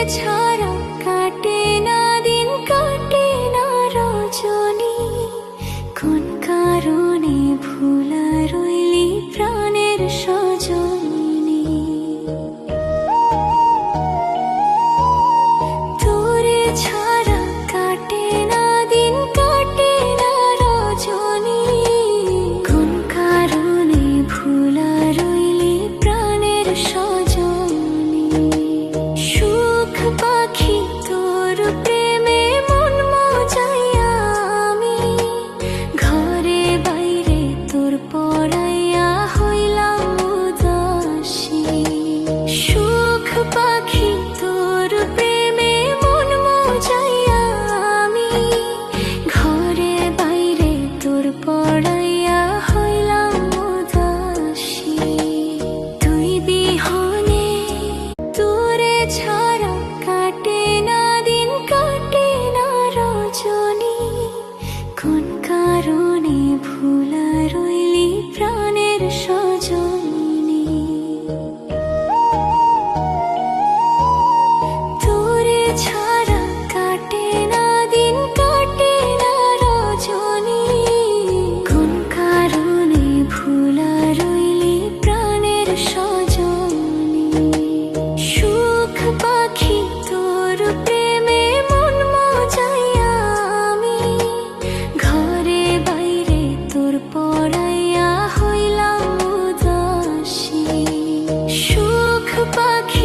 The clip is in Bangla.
ছাড়া কাটে না দিন, কাটে না রজনী। কোন কারণে ভুলা রইলি প্রাণের সজনী। তোরে ছাড়া কাটে না দিন, কাটে না রজনী। কোন কারণে ভুলা রইলি প্রাণের সজনী। সুখ পাখি তোর প্রেমে মন মজাইয়া আমি, ঘরে বাইরে তোর পড়াইয়া হইলাম উদাসী। সুখ পাখি তোর প্রেমে মন মজাইয়া আমি, ঘরে বাইরে তোর পড়াইয়া হইলাম উদাসী। তুই বিহনে তোরে ছাড়া কাটে না দিন, কাটে না রজনী। কোন কারণে ভুলা রইলি প্রাণের সজনী। তোরে ছাড়া কাটে না দিন, কাটে না রজনী। কোন কারণে ভুলা রইলি প্রাণের সজনী। সুখ পাখি তোর প্রেমে মন মজাইয়া আমি, ঘরে বাইরে তোর পড়াইয়া হইলাম উদাসী। সুখ পাখি